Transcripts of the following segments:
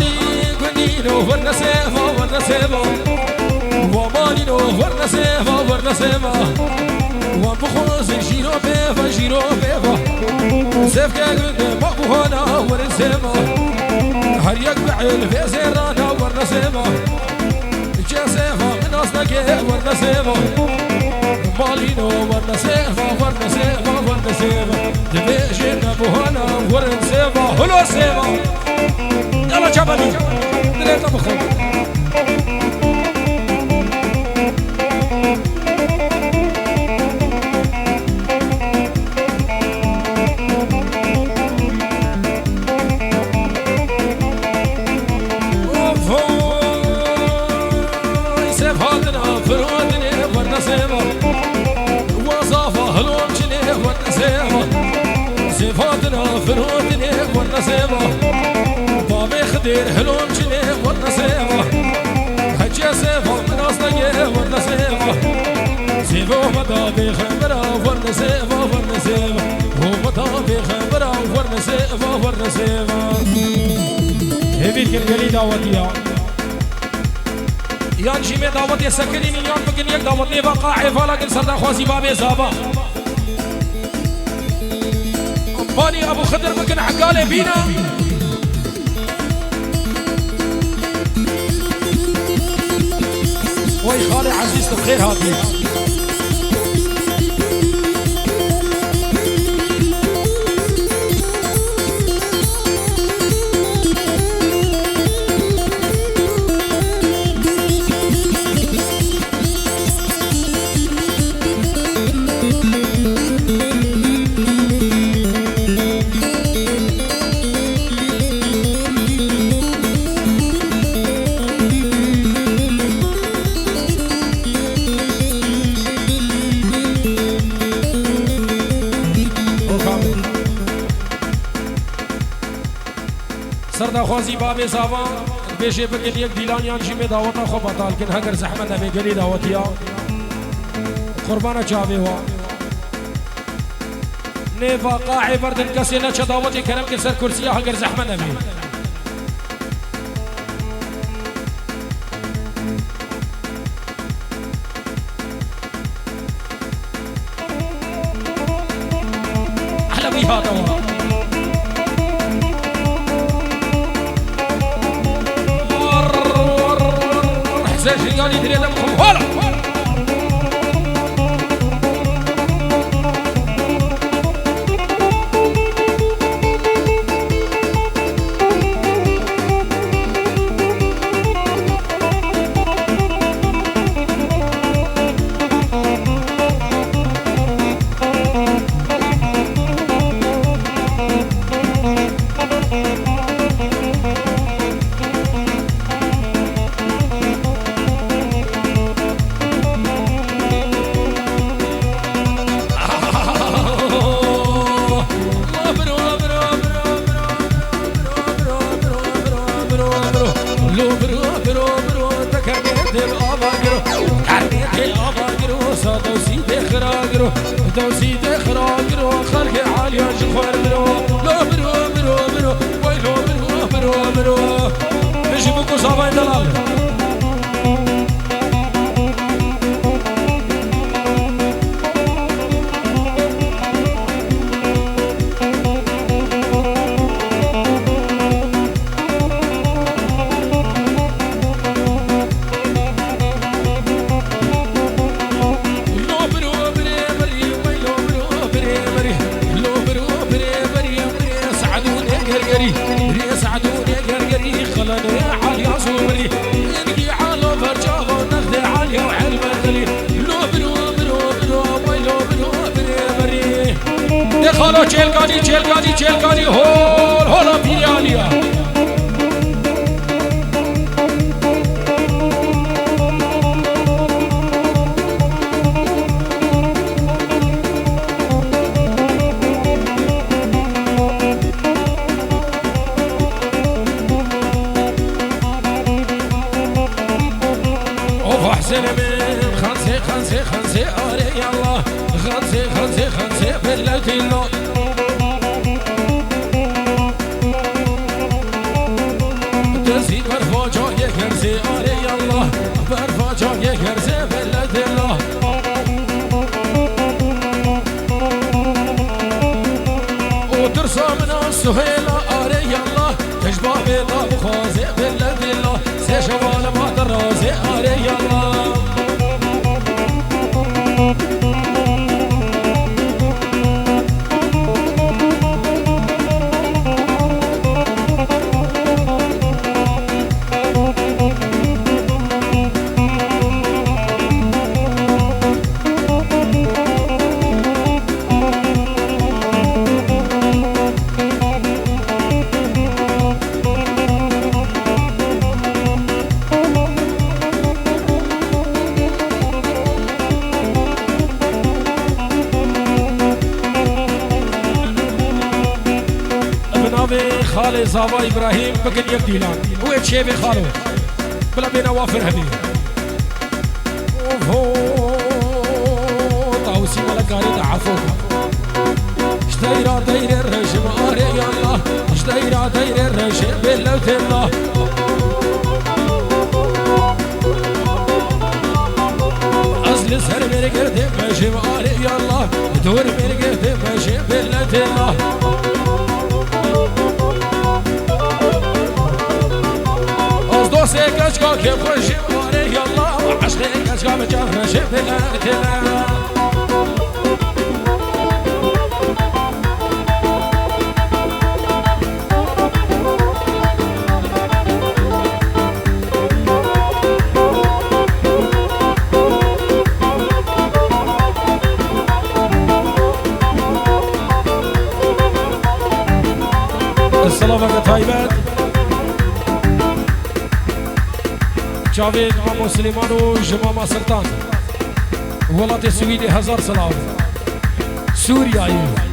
هاني قنينو ورنسيفا ورنسيفا ومالينو ورنسيفا ورنسيفا وبخوز جيرو بيفا جيرو بيفا سيفكا قد مقبوهانا ورنسيفا هر يقبع الفيزيرانا ورنسيفا جاسيفا من أصلك ورنسيفا مالينو ورنسيفا ورنسيفا ورنسيفا دبيجينا بوهانا ورنسيفا هلو سيفا يلا جبلي دريت بخو صفاتنا فرودني والنسيبة بابي خدير هلوم جني والنسيبة هجي سيفا من أصلقي والنسيبة سيفو مطابي خبرة والنسيبة والنسيبة هو مطابي خبرة والنسيبة والنسيبة هبيت كالقلي دعوتي يان جيمي دعوتي سكريني يان بقن يك دعوتني بقاعي فلقن سردا خواسي بابي زابا باني ابو خضر ممكن عقالي بينا وي خالي عزيز بخير هاتي سردا خوازی بابی زاوا بیشه بگن یک دیلانیان جیمه دعوتا خوب بطال کن هنگر زحمت نمی گلی دعوتیا قربانا چاوی هوا نه واقعی بردن کسی نه چه دعوتی کرم که سر کرسیا هنگر زحمت نمی احلوی ها دوا زاجياني دري دمكم هلا دوسي تخراجرو خلق عالي جخور برو لو برو برو برو ويلو برو برو برو نجيبكو صابين دلال خالا چلکانی هول هولا پیری آلیا اوه احسن من خمسه آره یالله خمسه بلوتی الله زين برفا جاي كرسي علي الله برفا جاي كرسي بلد الله وترسى من السهيلة علي الله تشبع بيضا بخازي بلد الله سيشوال ما درازي علي الله خالي زاوا إبراهيم بقن يك ديلان ويت شي بخالو بلا بينا وافر هبي اوهو طاوسي ولا قاري تعفو اشتيرا داير الرجم اري الله اشتيرا داير الرجم باللوت الله أزل سر مرقد ماشي اري الله دور مرقد ماشي باللوت الله دوسي كشكا كيف خشي ماري يلا وعشقي كشكا مجرد شبه لك السلام عليكم طيبات جاوید و مسلمان و جماعة سلطان ولات سویدی 1000 سلام سوریایی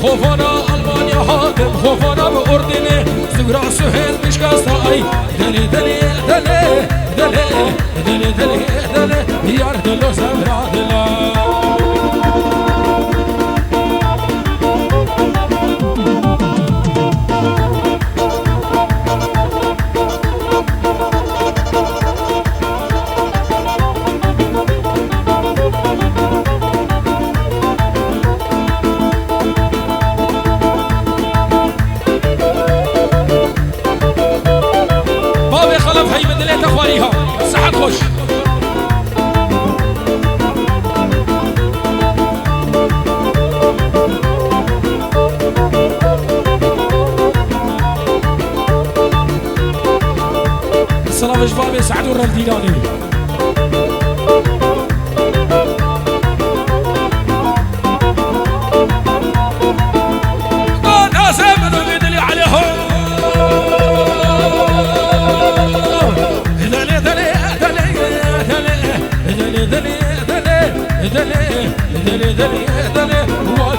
خوفانا ألمانيا هادم خوفانا بأردني زغرا سهل مشكاستا أي دلي دلي دلي دلي دلي دلي دلي يار دلو زمرا دلا خوش السلام جبابي سعد الرديلاني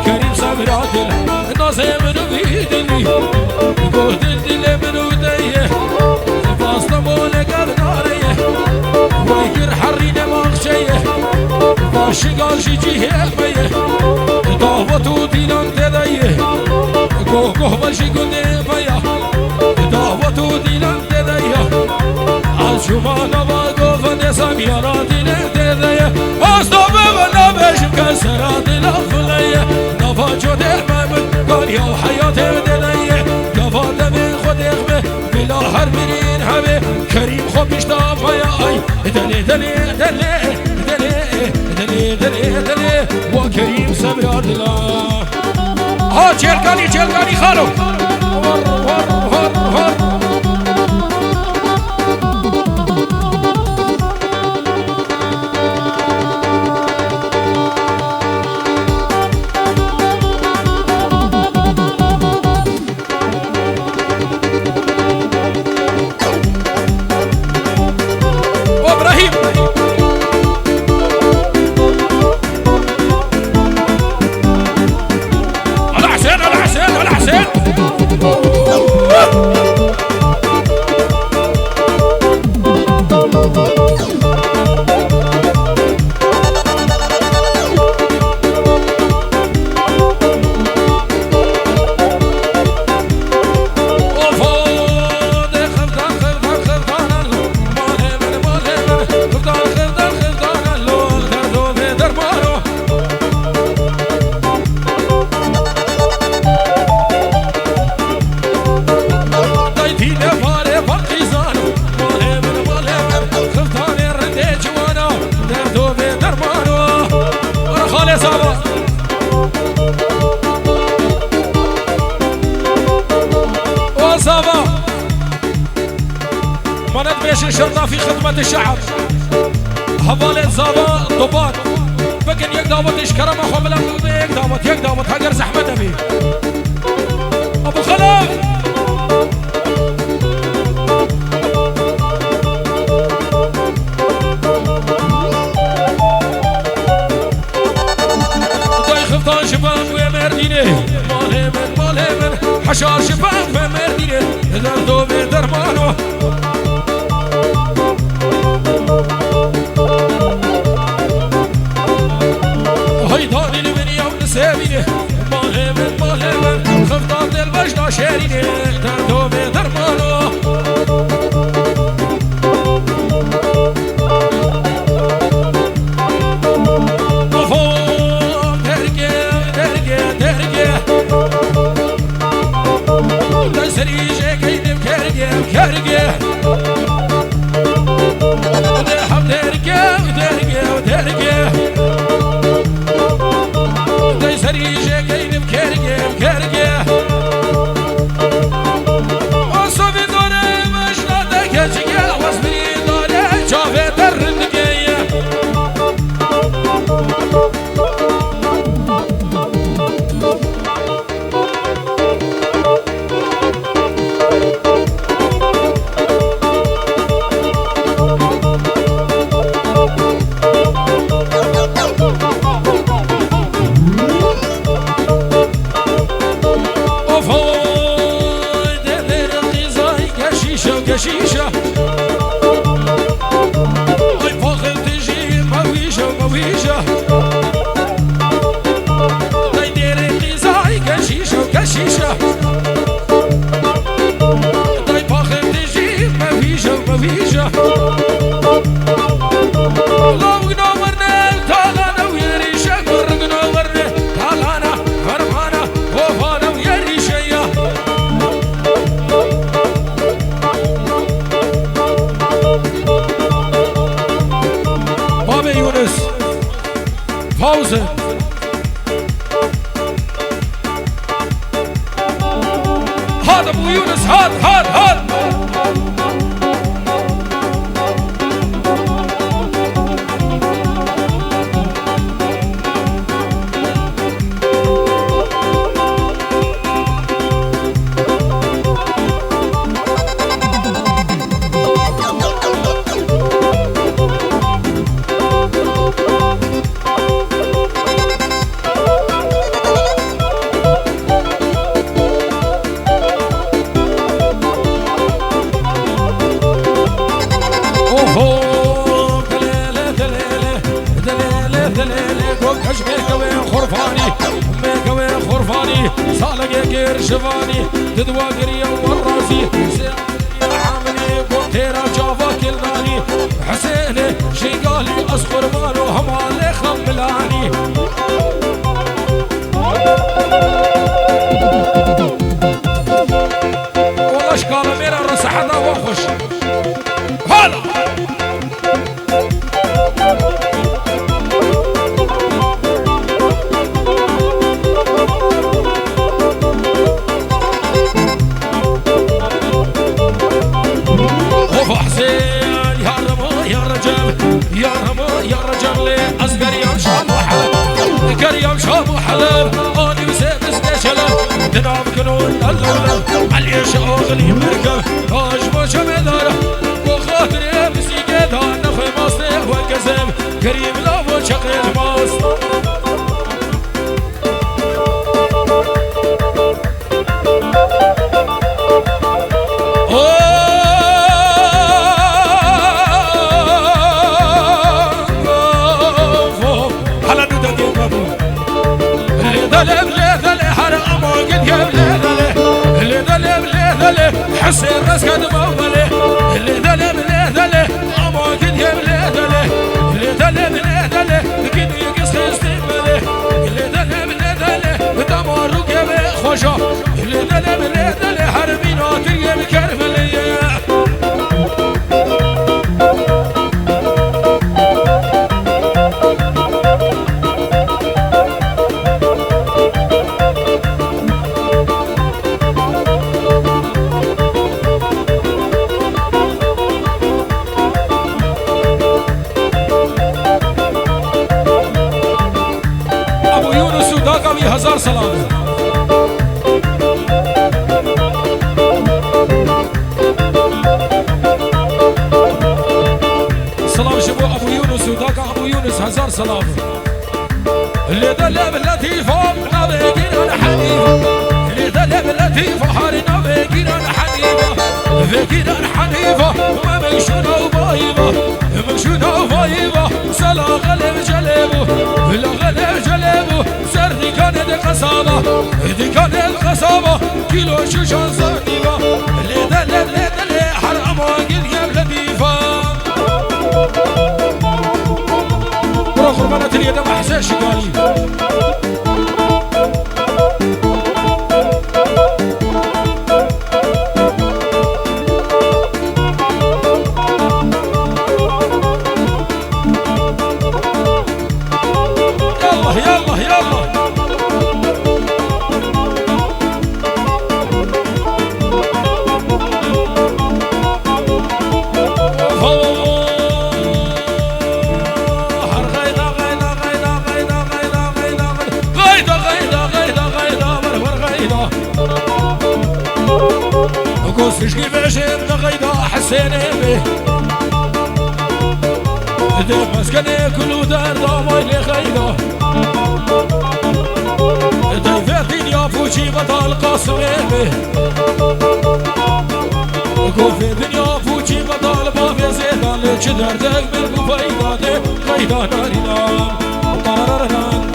وكريم سامراتل الناس منو بيدني قلت الدل منو ديه فاصله مولك الناريه ويكر حرينا مغشيه فاش قال شي جيه بيه دعوتو دينان تديه كوكو بلشي قلني بيه دعوتو دينان تديه عالشوفانا باقو فدي سامياراتي تديه أصدب بنا بشم كسراتي لفليه نفاجو دهممن قال يا حياتي دليه قفات من خود اخمه بلا حربين همه كريم خب اشتاف يا اي دلي دلي دلي دلي دلي دلي دلي وكريم سمرار دلا ها جلقاني خالو هر شرطة في خدمة الشعب هبالة زابا ضباط بكن يك دعوت إشكرم أخو بلا يك دعوت هاجر زحمة نبي أبو خلاف داي خفتان شباب ومردينه مالهمن حشار شباب ومردينه دردو بدرمانو هيداني لمني يوم نسابينه مالهمن خفتان البجنا شارينه دردو بدرمانو سريجة كيدم كرقة ودحم درقة داي سريجة كيدم كرقة وصفي دوري مشنا دكتشية وصفي دوري شافي ترندقية شيشة أي فاخر تجي مويشة داي ديري قيزاي كشيشة داي فاخر تجي مويشة غوغنا ورنا تاغانا ويريشة غرقنا ورنا تاغانا فرمانا غوفانا ويريشة هذا ابو يونس هاد شفاني تدوى قرية والراسي عاملي بوتيرا جافا كلاني حسيني شي قالي اصبر مالو همالي خملاني والله شكاله ميرا رسحنا وخش هلا يا رجل لي أصغر يوم شام وحلب كريم شام وحلب أني وسيبس نشلب تنام كنون اللولب عليش أغلي مركب أجمع شمدار وخاطري مسيقى دان نخي ماستي وكزم كريم لابو شقي الماس حسين راسك دمومله اللي دله اما قد يبله اللي دله كد يقص استقبله اللي دله دمار ركبه خوشا اللي دله حرمينات الكرفليه هزار سلام سلام شبو ابو يونس وداك ابو يونس هزار سلام اللي دلب اللطيفة نبيقين انا حنيفة اللي دلب اللطيفة حاري نبيقين انا حنيفة بيقين انا حنيفة وما مكشونة وبايبة مكشونة وبايبة سلا غلب جلبه لا غلب جلبه سردي كانت قصابة دي كانت قصابة كيلو شوشان صنيبة اللي دلب حرام وقل قبل لطيفة روح رمانة اليد ما حساش قالي قوسش كيفاش غيدا حسيني به دير مسكني كل دار ضامي غيدا دايفاتين يا فوشي بطل قاسمي به قوفي دنيا فوشي بطل بافي زيدان لك دردك بالقفايدا دي غيدا نارينا طارران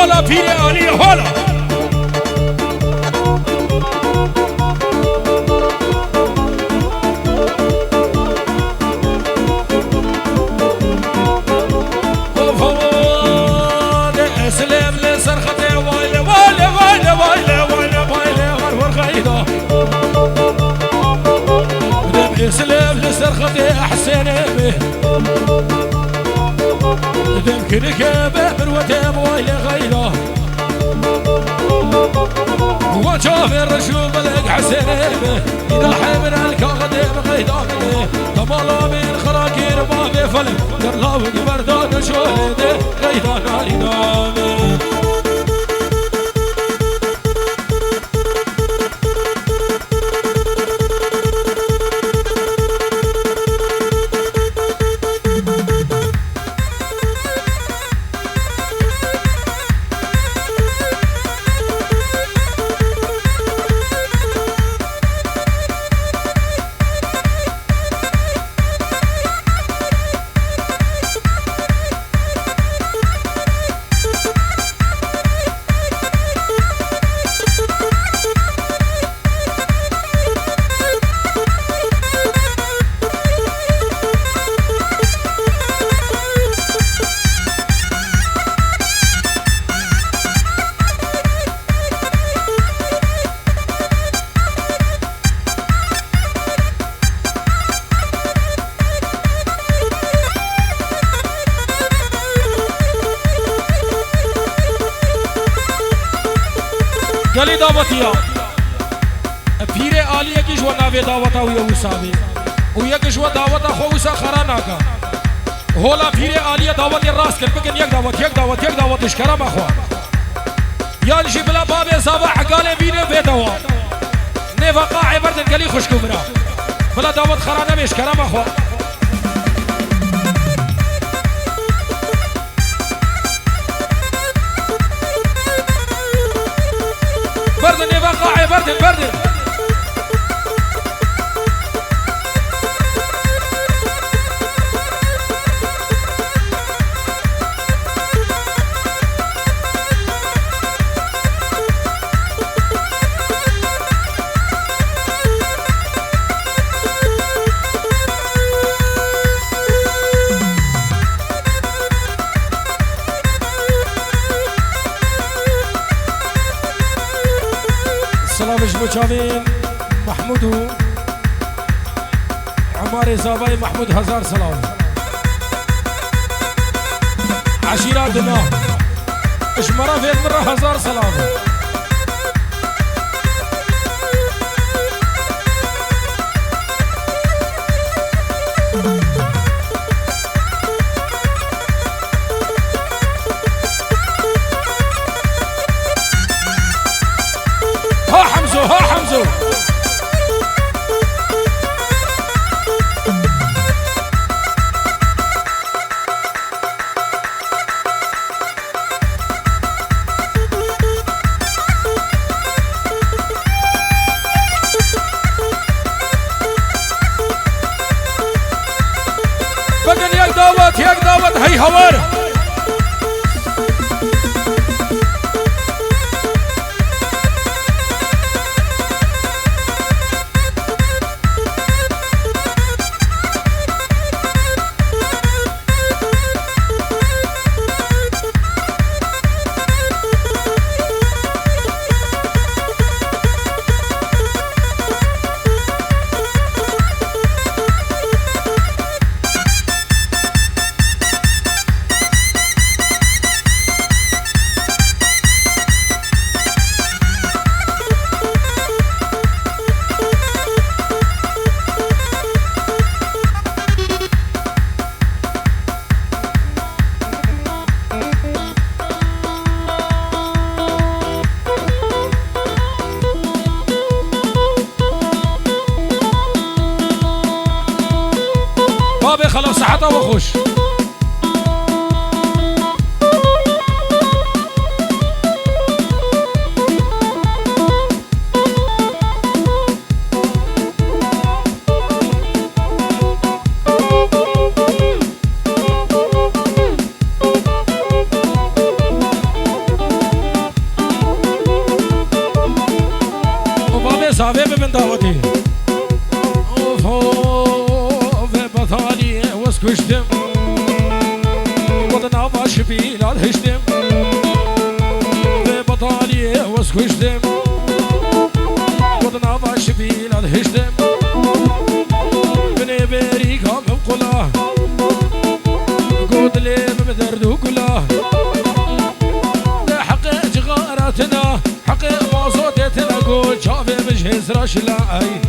هلا بيري علي هلا اسلم لسرختي وايلة وايلة وايلة وايلة حسين به تمكنك بابر وتم ويلي غيره وجابر شوف لك حسين به يضحي من الكاغدم غيدانه تمالا من خراكير ما بفلم يرلا وقبردان شوهده غيدانا لنامه قالي دعوتيا بيري آلية كي جوا ناوي دعوتا ويا وساوي ويا كي جوا دعوتا خو وسا خراناكا هولا بيري آلية دعوتي الراس كن بكن يك دعوت اشكرا ما خوا يا نجي بلا بابي زابا حقالي بيني بيدوا نفقا عبردن قالي خشكو مرا بلا دعوت خرانا باشكرا ما خوا بردن يبقى بردن جاوين محمود عمار زاباي محمود هزار سلام عشيراتنا اشمرا في مرة هزار سلام ها حمزو بقن يك دعوت هي هوار بابي خلاص صحته وخش وبابي زاوية من دعوتي واسكشتم وضنا باشبي لا تهشتم ببطالية واسكشتم وضنا باشبي لا تهشتم بني بريكم قلا قود لي بمدردو كلا ده حقي جغاراتنا حقي موزودتنا قول شافي مجهز راشلا اي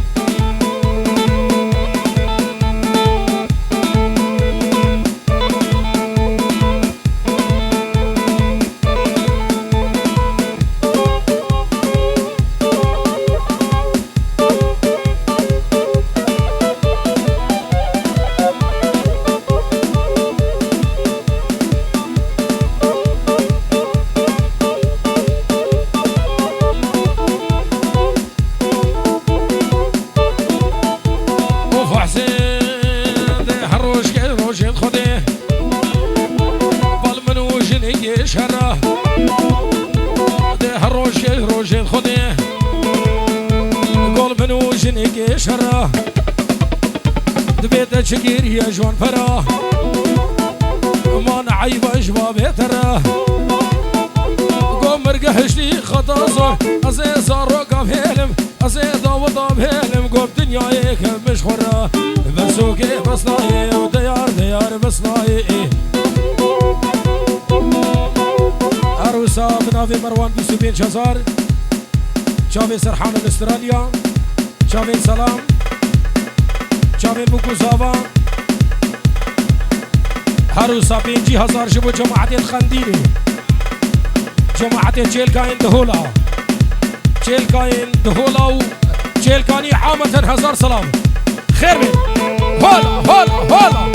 شره ده روشن خودی قول منو جنگی شره دبیت چگیر یا جوان فرا ما نعیب اجوا بهتره قوم مرقهشتی خطا صار ازي صار رقم هلم ازي داوطا بهلم قوم دنياي كم مشخره برسوكي بصناي وديار بصناي عروسا بنافي مروان بسوبين شزار شافي سرحان باستراليا شافي سلام شافي بوكو زافا عروسا بينجي هزار جبو جماعة الخنديري جماعة جيل كاين دهولا جيل كاين دهولا جيل كاني حامة هزار سلام خير من هولا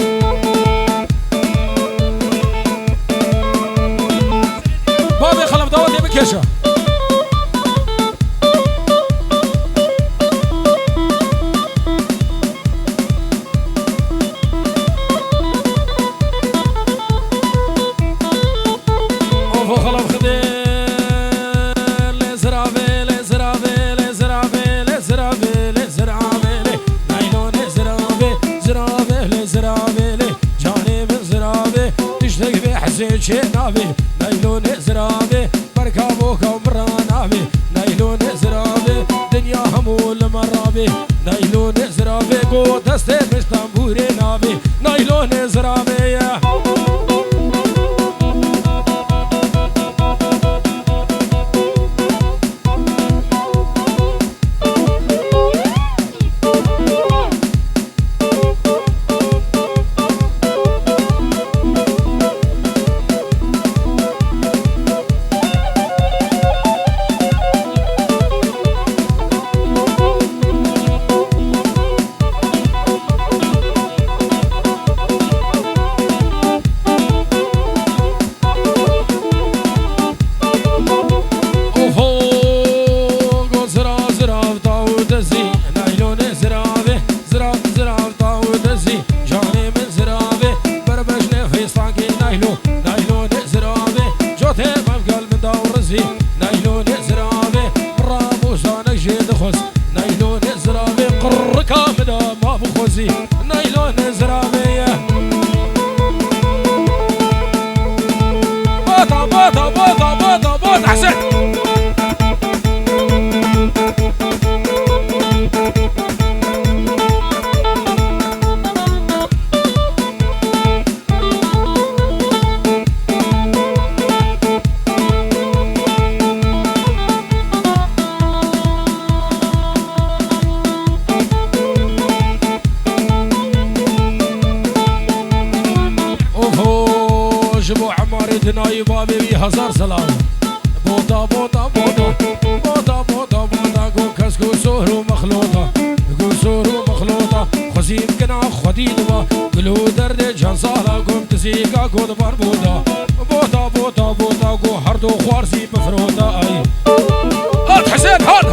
بابي خلف دواتي بكيشة اوفو خلف خدي لزرافي نايلون زرافي جاني من زرافي تشتاق في حسين شنافي نايلون زرافي بركابوكا ومرانافي نايلون زرافي دنيا همول مرافي نايلون زرافي قو دستي مش طنبوري نافي نايلون زرافي نايلون زرافي برافو زانك جيد خز نايلون زرافي قر كامل ما بخوزي نايلون زرافي بوطا حسن جبو عماري دناي بابي بي هزار سلام بوطا قو كسكو سهرو مخلوطة خزيم كنا خديدوا قلو درد جنصالا قوم تزيقا قود بربوطا بوطا قو هردو خوارزي بفروطا اي هات حسين هات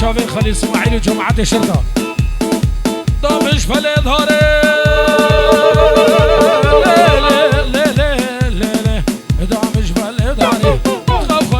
شافين خليل اسماعيل وجماعة الشرطة طابش فالإظهار دامش فالإظهار خاف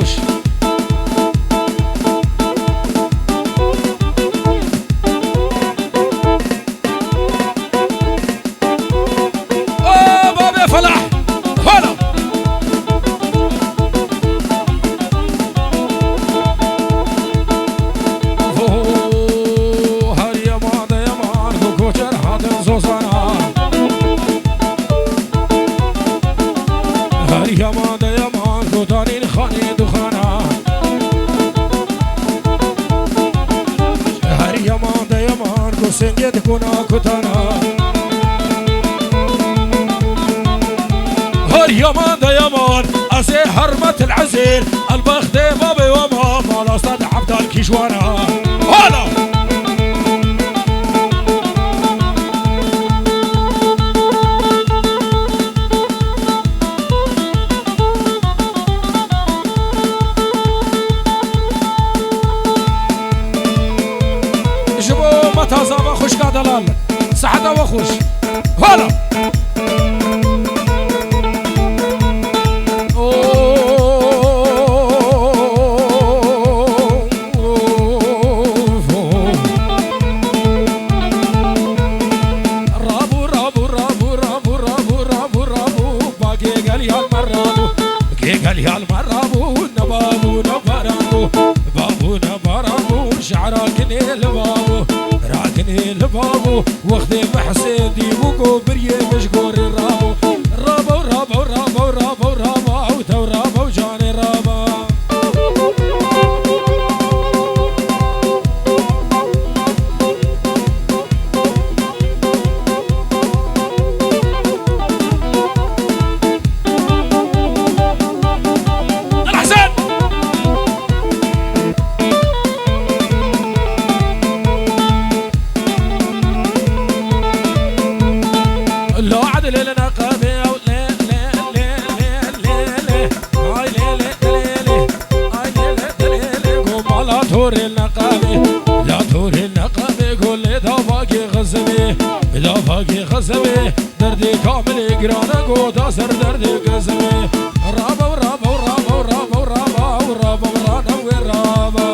وخوش بابا فلاح هلا هر يمان يمان كوكوشر هاتن زوزانا هر يمان يمان كوتانين خاني دخانا هر يمان يمان كوسنجد كونا كوتانا هر يمان يمان أسي حرمة العزيل البخت بابي وما مال أستاذ عبد الكيشوانا هلا جبو متازا وخوش كادلال سعادة وخوش هلا قال يا المرابو نبابو نبرابو بابو نبرابو شعركني لبابو راكني لبابو واخذي بحسيدي وقو بريه مشقور الرابو رابو رابو رابو رابو رابو تو رابو جاني رابو تور النقابي لا تور النقابي قول لي دافاقي غزبي دافاقي غزبي دردي كامل قرانا قوتا سر دردي قزبي رابا رابا رابا رابا رابا رابا رانا ورابا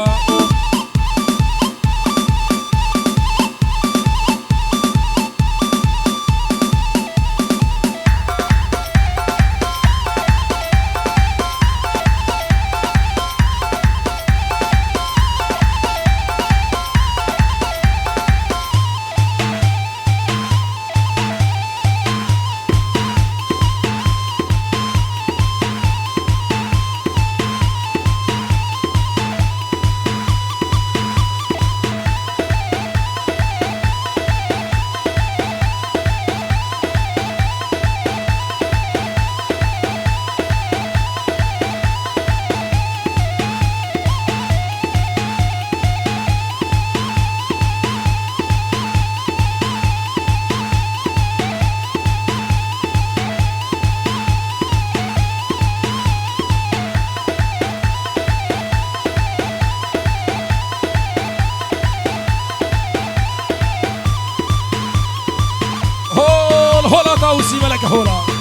توسي ملك هولا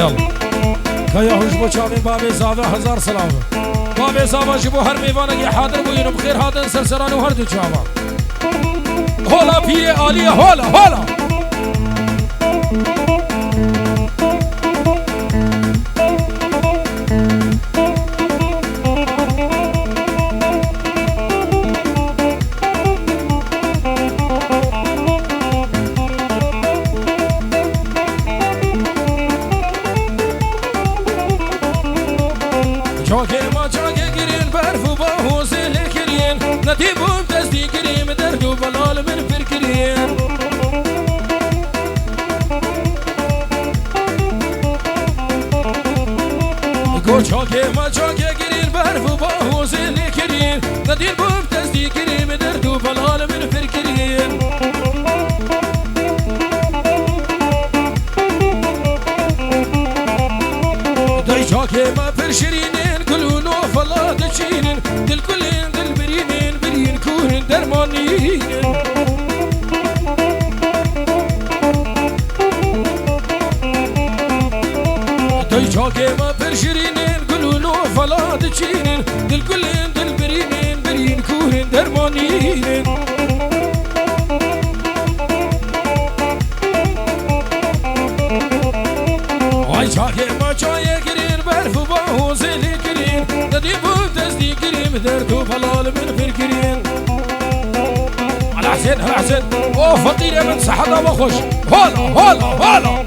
يلا كيا هوش بو چاوين بابي زاوه هزار سلام بابي زاوه جبو هر ميوانه حاضر بوينو بخير هادن سرسرانو هر دو چاوه هولا بيه عاليه هولا هولا نديبهم تصديقني مدردو بلال من فركرين قول شاكي ما شاكي قرين برفو باهو زيني كرين نديبهم تصديقني مدردو بلال من فركرين داي شاكي ما فرشرينين كلونو فلا تشينين دل كلين دل برينين برين كورين درمانين داي شاكي ما فرشرينين كلونو فلا تشينين دل كلين دل برينين برين كورين درمانين واي شاكي ما شاكي قرين برفو باهو زيني كرين نديبهم تصديقني مدردو بلال من فركرين على حسين على حسين اوه فقير يا من صحدا وخش هلا هلا هلا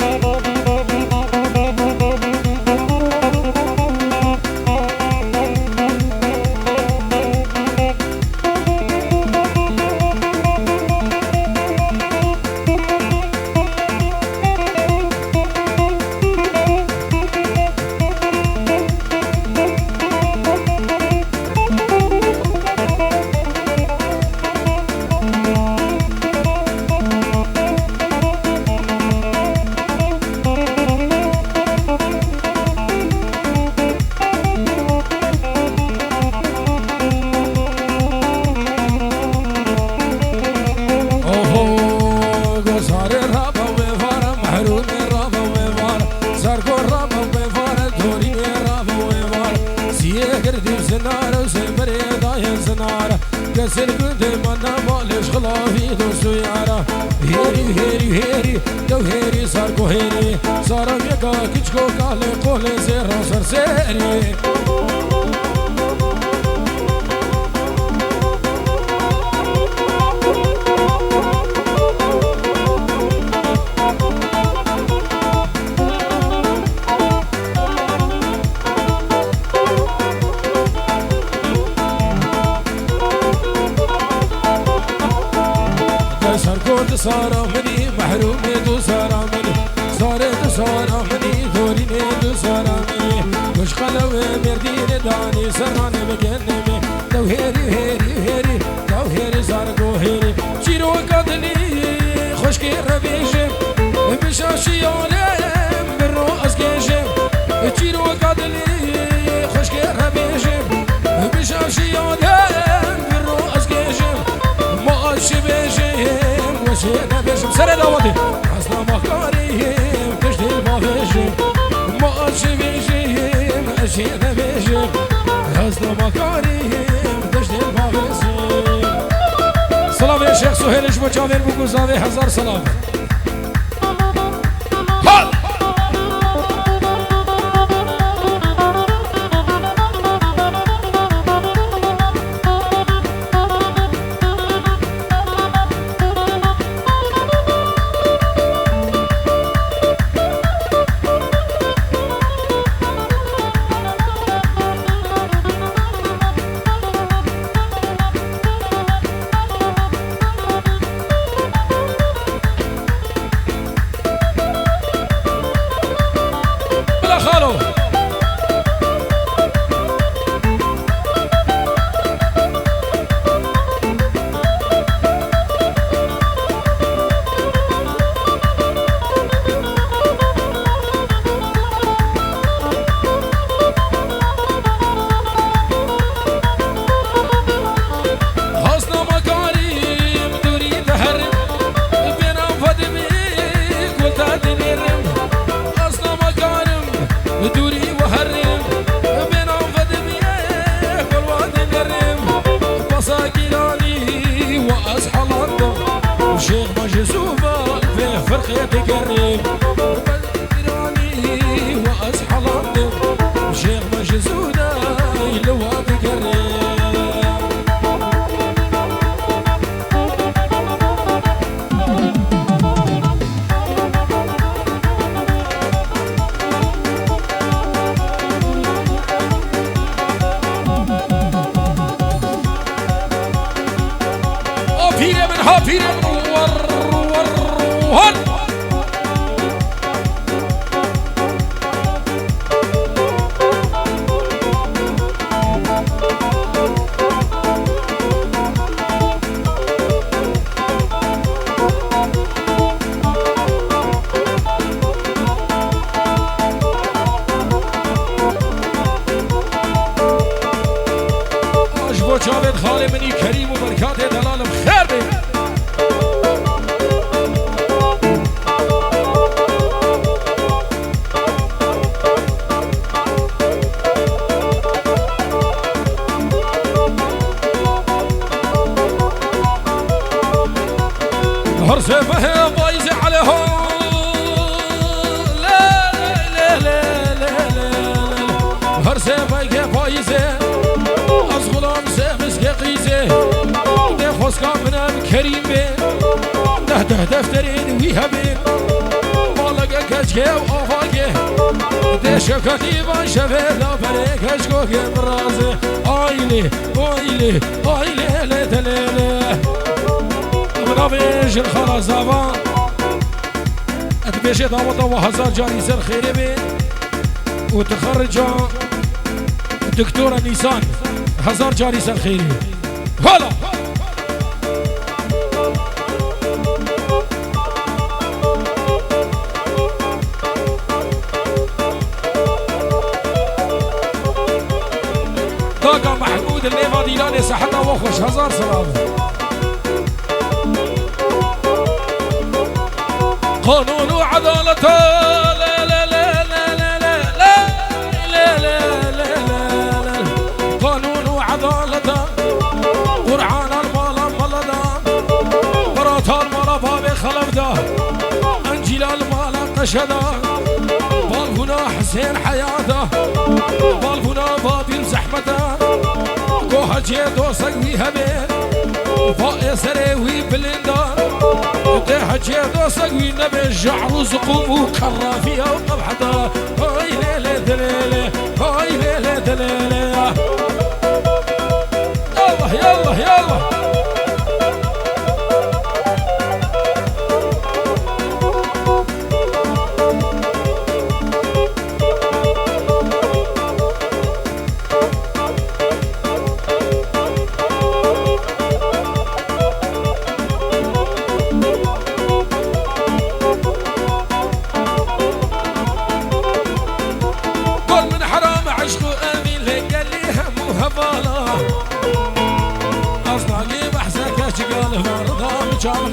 كسر قدام انا مالش خلافي دوستو يارا هيري هيري هيري لو هيري صار كو هيري صار ميكا كيشكو قال قول زير صار سيري سارا مني محروم دو سارا مني صارت سارا مني دوريني دو سارا مني وش قلو مردين داني سران بجنمي لو هيري هيري هيري لو هيري زارقو هيري شيرو قدني خشكي ربيشم بشاشي يولم برو اسكيشم شيرو قدني خشكي ربيشم بشاشي يولم برو اسكيشم ما اشبيشم وشينا بيشم سر داوتي اصلا مخاريهم تشتي البافيشم ما اشبيشم اشينا بيشم اصلا مخاريهم تشتي البافيشم سلام يا شيخ سهيل اش مجاوين بوكوزاوي هزار سلام قيلاني وأصحى لندن وشيخ مجذوبة في فرقة قريب قيلاني وأصحى لندن وشيخ مجذوبة لواد قريب هابير ور عجبو جاوید خاله منی کریم و برکات دلالم خیر بید هرسه فهم بايزة عليهم لا لا لا لا لا لا هرسه فايقة بايزة از غلام سمس قيزة ده خسكا منام كريم بي ده دفترين ويها بي مالك كجكي وآفاقي ده شكاتي بان شفه لا فريق كجكوك برازي آيلي آيلي آيلي لتليلي منافيش الخلاص زبان اتبيشي دعوة وهزار جاري سر خيري بي وتخرج دكتورة نيسان هزار جاري سر خيري هلا داقا محمود اللي ما ديلاني صحتنا وخوش هزار سلام قانون وعدالة لا لا لا لا لا لا لا لا لا لا لا قانون وعدالة قرعان المال ملدا برات المال باب خلفدا انجيل المال قشدا بالبنا حسين حياته بالبنا باب زحمته قوها جيدو سقوي هبين فائي سريوي بلندان ده جيدو سقوي نبي جعروز قومو كرافية وقبحدا هاي ليلة دليلة هاي ليلة دليلة يلا يلا يلا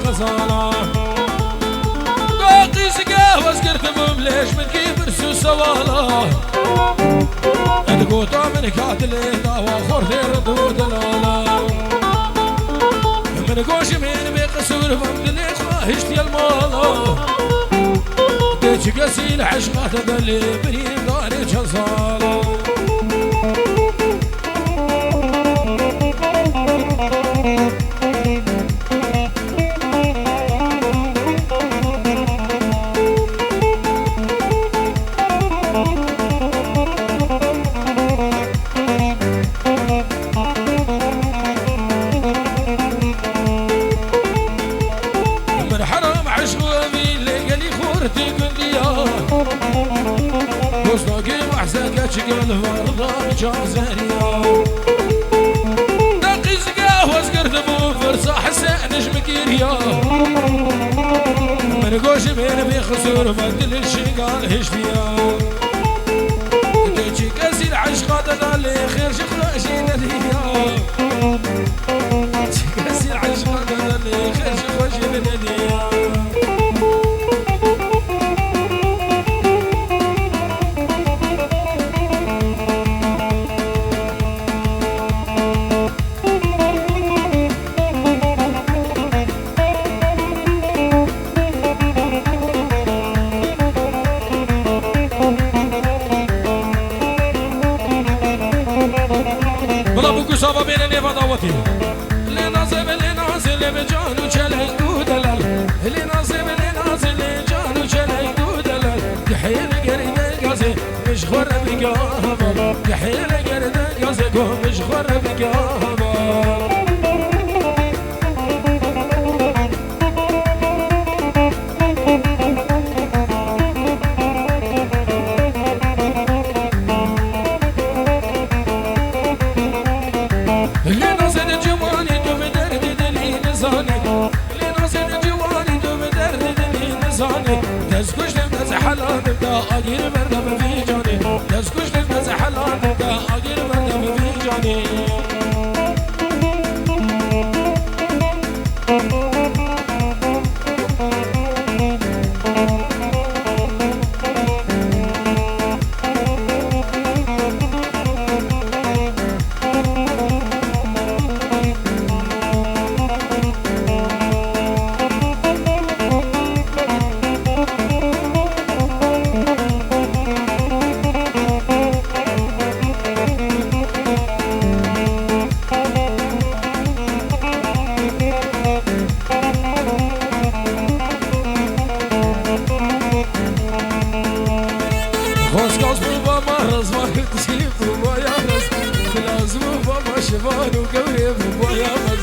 غزالة باقي سقاه واسقرت ببليش من كيف رسو سوالة ادقوطا من كاتلي داوا خورتي ردود لالا من قوش من بقصور فمدلي خواهشتي المالا ديش قسيل عشقات دلي بريم داري جزالة شقل فرضان جازريا دقي سقاه واسقرت ابو فرصة حسين نجمكيريا من قوش من بيخسر بدل الشقال هشتيا ديجي كاسي العشقات دالي خير شخراشي نديا كاسي العشقات دالي خير شخراشي نديا نازم نازل بجانو چلنگ دودلال اللي نازم نازل جانو چلنگ دودلال يحيل قرد قازي مش غر بقاهما يحيل قرد قازي مش غر بقاهما دزكوش نبدأ زحلان نبدأ أجير بردا في جاني دزكوش نبدأ زحلان نبدأ أجير بردا في جاني شفانو قوري بابا يارز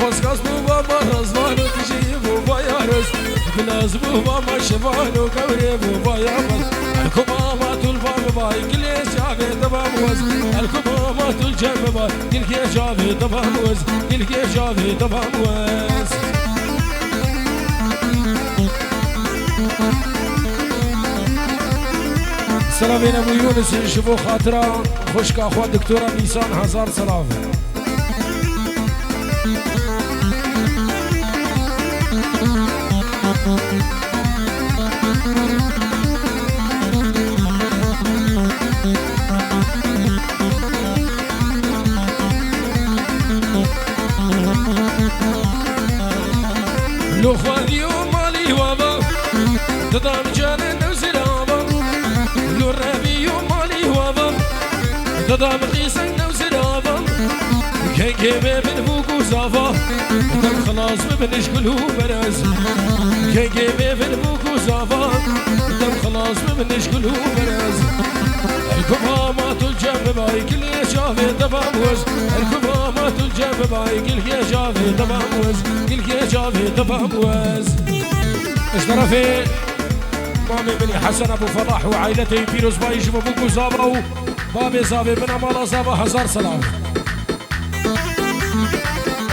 خوز قصبو بابا رزوانو تجيبو بايارز بلازبو بابا شفانو قوري بابا يارز الكمامات الفام باي كل شافي تمام وز الكمامات الجنب باي كل شافي تمام وز كل شافي تمام وز سلامين ابو يونس نشوفو خاطره خشك اخوة دكتورة نيسان هزار سلام لو خالي ومالي وابا تضام جانن وزلابا لو الربي ومالي وابا تضام قيسن وزلابا كان جيبه من فوق وزافا تم خلاص مبنش كله برز كان جيبه من فوق وزافا تم خلاص مبنش كله برز الكمامات الجنب باي كل شافي تمام وز الكمامات الجنب باي كل شافي تمام وز كل شافي تمام وز اشترفي مامي بني حسن ابو فلاح وعائلته فيروز باي يجيبوا ابو زابا بابي زابي بن امال زابا هزار سلام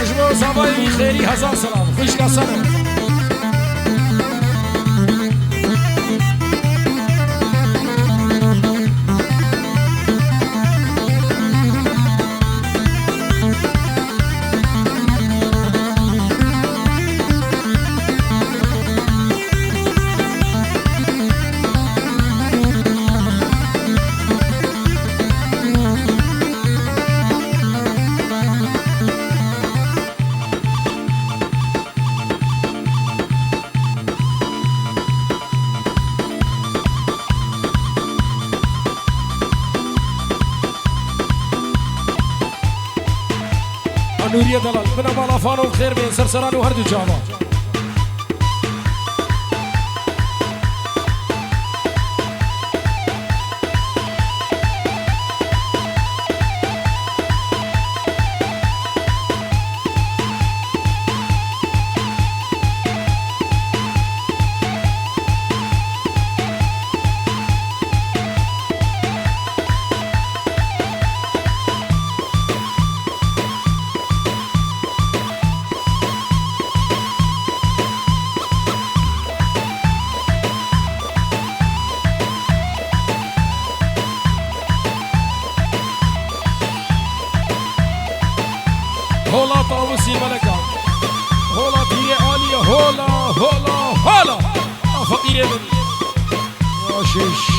اجمعوا زاباي خيري هزار سلام خشكا سلام نورية دلال من أمال أفانو الخير بين سرسران وهردو جاما هولا طاووسي ملكا هولا بيه عالية هولا هولا هولا فقير من يا شيش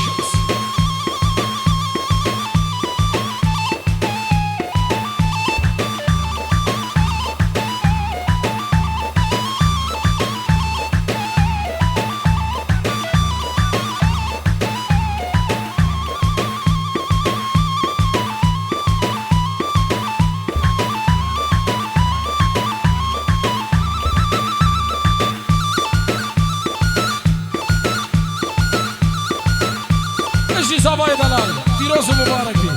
صباي دلال فيروز مبارك بي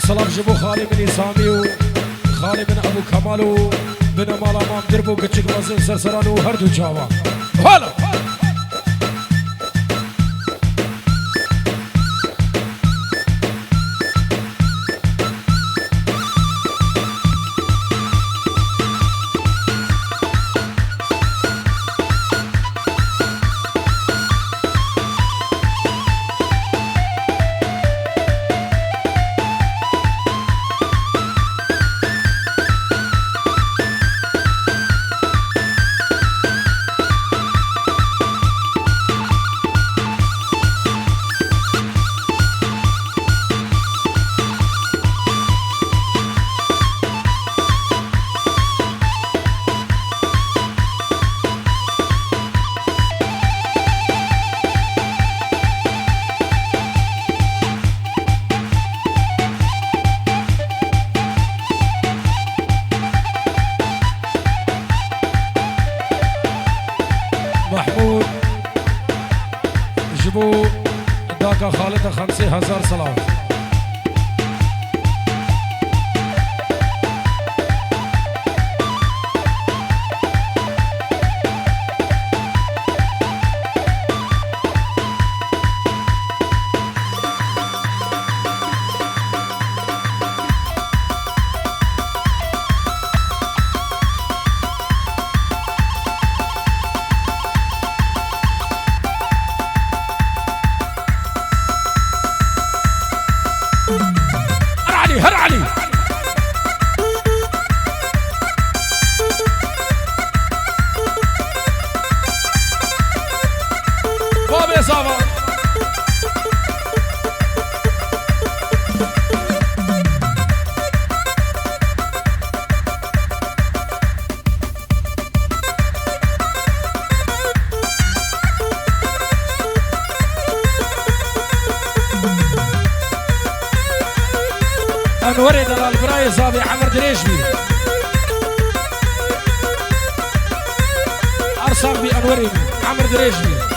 سلام جبو خالي من إسامي وخالي من أبو كمال بن مالا مام دربو كتشك مزن سرسران وهردو جاوا هلا محمود جبو داكا خالد 5000 سلام هر علي بابي صافا أنوري دلال براي صابي عمر دريشبي أرسام بي أنوري عمر دريشبي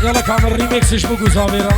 يلا كامل ريميكس شبكو زاميرا